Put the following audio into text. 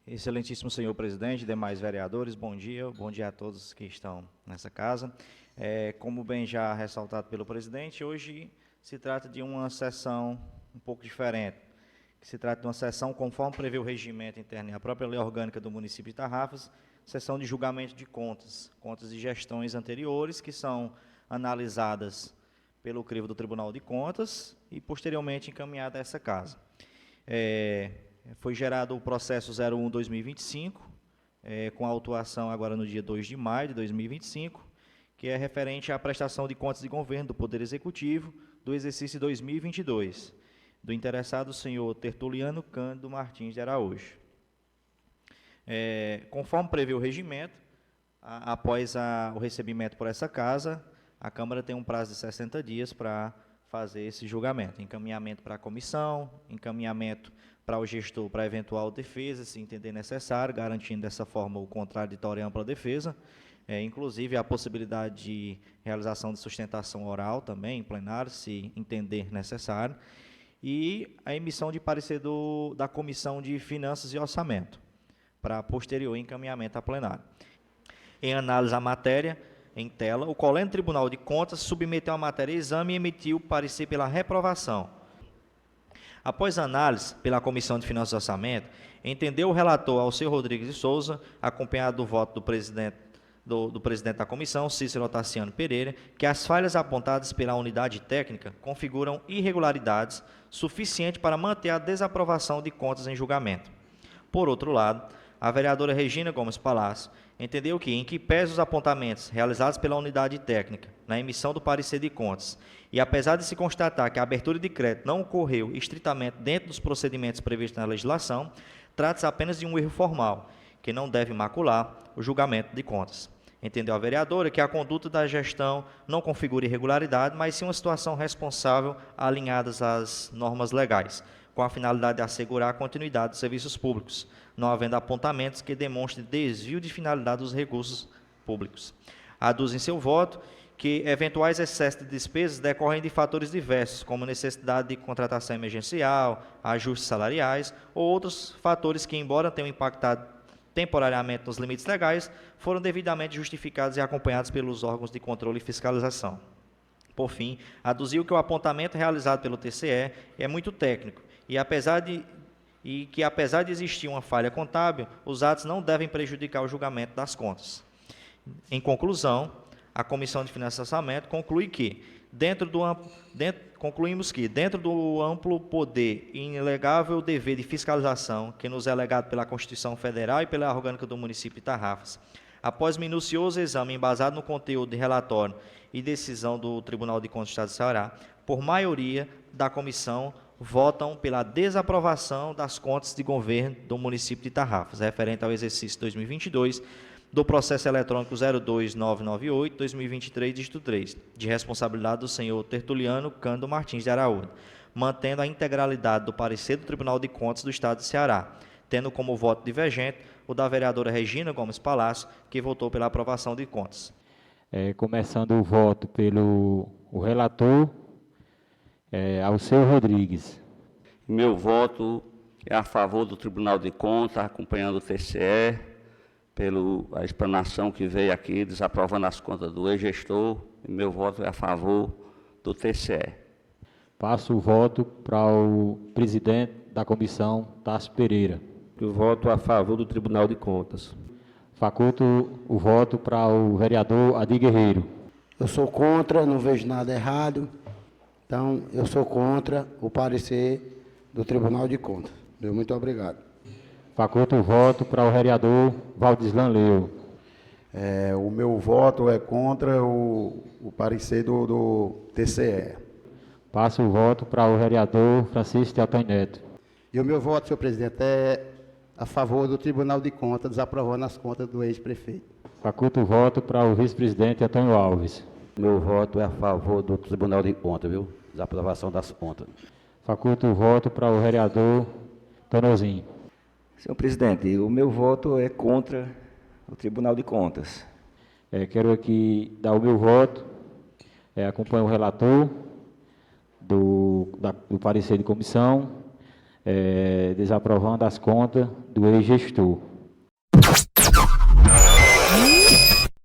Excelentíssimo senhor presidente, demais vereadores, bom dia a todos que estão nessa casa. Como bem já ressaltado pelo presidente, hoje se trata de uma sessão um pouco diferente, que se trata de uma sessão conforme prevê o regimento interno e a própria lei orgânica do município de Tarrafas, sessão de julgamento de contas de gestões anteriores, que são analisadas pelo crivo do Tribunal de Contas e posteriormente encaminhada a essa casa. Foi gerado o processo 01/2025, com autuação agora no dia 2 de maio de 2025, que é referente à prestação de contas de governo do Poder Executivo do exercício 2022, do interessado senhor Tertuliano Cândido Martins de Araújo. Conforme prevê o regimento, após o recebimento por essa casa, a Câmara tem um prazo de 60 dias para fazer esse julgamento, encaminhamento para a comissão, encaminhamento para o gestor para eventual defesa, se entender necessário, garantindo dessa forma o contraditório e ampla defesa, inclusive a possibilidade de realização de sustentação oral também em plenário, se entender necessário, e a emissão de parecer da Comissão de Finanças e Orçamento, para posterior encaminhamento a plenário. Em análise à matéria, em tela, o Colégio Tribunal de Contas submeteu a matéria a exame e emitiu parecer pela reprovação. Após análise pela Comissão de Finanças e Orçamento, entendeu o relator Alceu Rodrigues de Souza, acompanhado do voto do presidente da comissão, Cícero Otaciano Pereira, que as falhas apontadas pela unidade técnica configuram irregularidades suficientes para manter a desaprovação de contas em julgamento. Por outro lado, a vereadora Regina Gomes Palácio entendeu que, em que pese os apontamentos realizados pela unidade técnica na emissão do parecer de contas, e apesar de se constatar que a abertura de crédito não ocorreu estritamente dentro dos procedimentos previstos na legislação, trata-se apenas de um erro formal, que não deve macular o julgamento de contas. Entendeu a vereadora que a conduta da gestão não configura irregularidade, mas sim uma situação responsável alinhadas às normas legais, com a finalidade de assegurar a continuidade dos serviços públicos, não havendo apontamentos que demonstrem desvio de finalidade dos recursos públicos. Aduz em seu voto que eventuais excessos de despesas decorrem de fatores diversos, como necessidade de contratação emergencial, ajustes salariais ou outros fatores que, embora tenham impactado temporariamente nos limites legais, foram devidamente justificados e acompanhados pelos órgãos de controle e fiscalização. Por fim, aduziu que o apontamento realizado pelo TCE é muito técnico e que, apesar de existir uma falha contábil, os atos não devem prejudicar o julgamento das contas. Em conclusão, a Comissão de Finanças e Orçamento conclui que, dentro do amplo poder e inegável dever de fiscalização que nos é legado pela Constituição Federal e pela orgânica do município de Tarrafas, após minucioso exame embasado no conteúdo de relatório e decisão do Tribunal de Contas do Estado de Ceará, por maioria da comissão, votam pela desaprovação das contas de governo do município de Tarrafas, referente ao exercício 2022, do processo eletrônico 02998-2023, dígito 3, de responsabilidade do senhor Tertuliano Cândido Martins de Araújo, mantendo a integralidade do parecer do Tribunal de Contas do Estado de Ceará, tendo como voto divergente o da vereadora Regina Gomes Palácio, que votou pela aprovação de contas. Começando o voto pelo relator, Alceu Rodrigues. Meu voto é a favor do Tribunal de Contas, acompanhando o TCE, pela explanação que veio aqui, desaprovando as contas do ex-gestor. Meu voto é a favor do TCE. Passo o voto para o presidente da comissão, Tássio Pereira. Eu voto a favor do Tribunal de Contas. Faculto o voto para o vereador Adi Guerreiro. Eu sou contra, não vejo nada errado. Então, eu sou contra o parecer do Tribunal de Contas. Muito obrigado. Faculto o voto para o vereador Valdislan Leu. O meu voto é contra o parecer do TCE. Passo o voto para o vereador Francisco de Altair Neto. E o meu voto, senhor presidente, é a favor do Tribunal de Contas, desaprovando as contas do ex-prefeito. Faculto o voto para o vice-presidente Antônio Alves. Meu voto é a favor do Tribunal de Contas, desaprovação das contas. Faculto o voto para o vereador Tonozinho. Senhor presidente, o meu voto é contra o Tribunal de Contas. Quero aqui dar o meu voto, acompanho o relator do parecer de comissão, desaprovando as contas do ex-gestor.